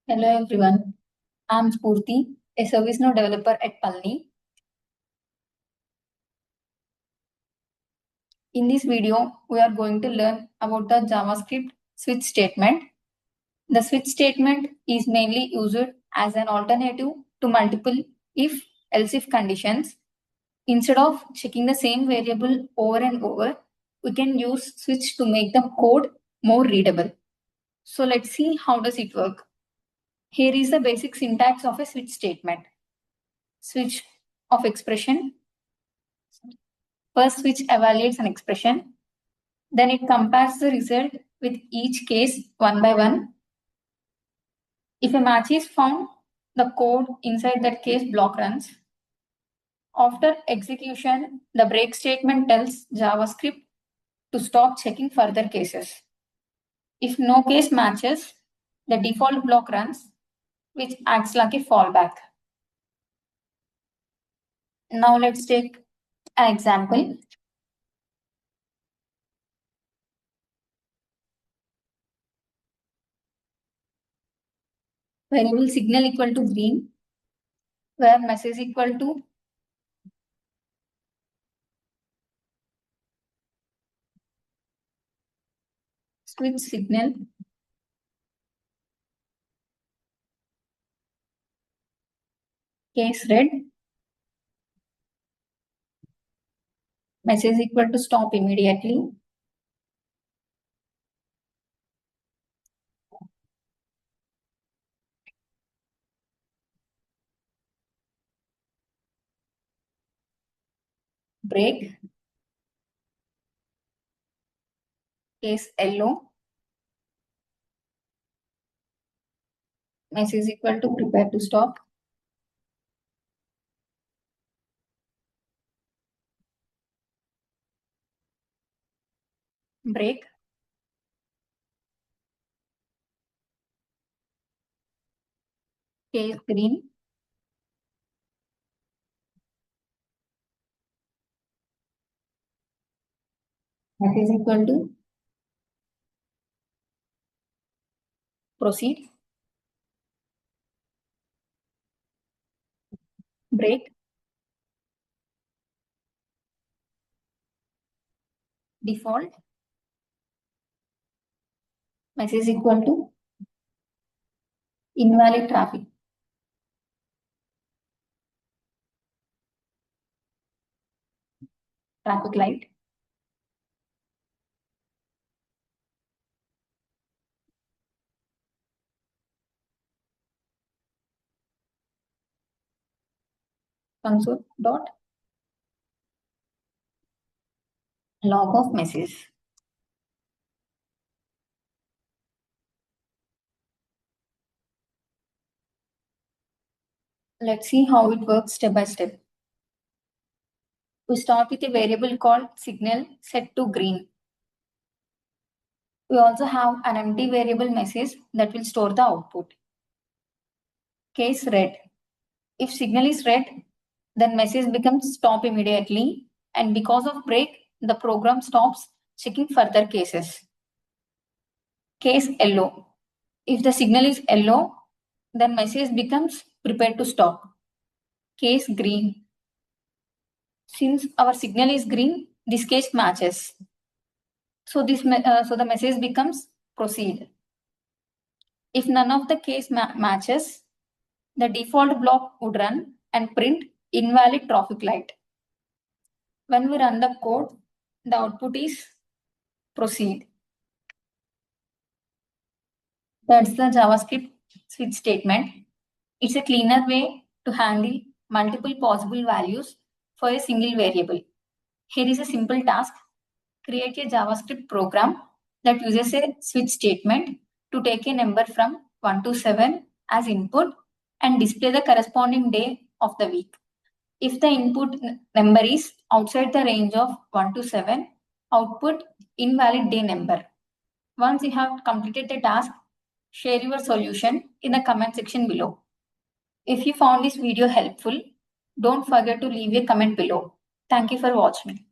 Hello everyone, I'm Spurti, a ServiceNow developer at Palni. In this video, we are going to learn about the JavaScript switch statement. The switch statement is mainly used as an alternative to multiple if-else if conditions. Instead of checking the same variable over and over, we can use switch to make the code more readable. So let's see how does it work. Here is the basic syntax of a switch statement. Switch of expression. First, switch evaluates an expression. Then it compares the result with each case one by one. If a match is found, the code inside that case block runs. After execution, the break statement tells JavaScript to stop checking further cases. If no case matches, the default block runs, which acts like a fallback. Now let's take an example. Variable signal equal to green, where message equal to switch signal, case red, message equal to stop immediately, break, case yellow, message equal to prepare to stop, break, case green, message equal to proceed, break, default, message equal to invalid traffic light, console dot log of message. Let's see how it works step by step. We start with a variable called signal set to green. We also have an empty variable message that will store the output. Case red. If signal is red, then message becomes stop immediately, and because of break, the program stops checking further cases. Case yellow. If the signal is yellow, then message becomes prepared to stop. Case green. Since our signal is green, this case matches. So the message becomes proceed. If none of the case matches, the default block would run and print invalid traffic light. When we run the code, the output is proceed. That's the JavaScript switch statement. It's a cleaner way to handle multiple possible values for a single variable. Here is a simple task. Create a JavaScript program that uses a switch statement to take a number from 1 to 7 as input and display the corresponding day of the week. If the input number is outside the range of 1 to 7, output invalid day number. Once you have completed the task, share your solution in the comment section below. If you found this video helpful, don't forget to leave a comment below. Thank you for watching.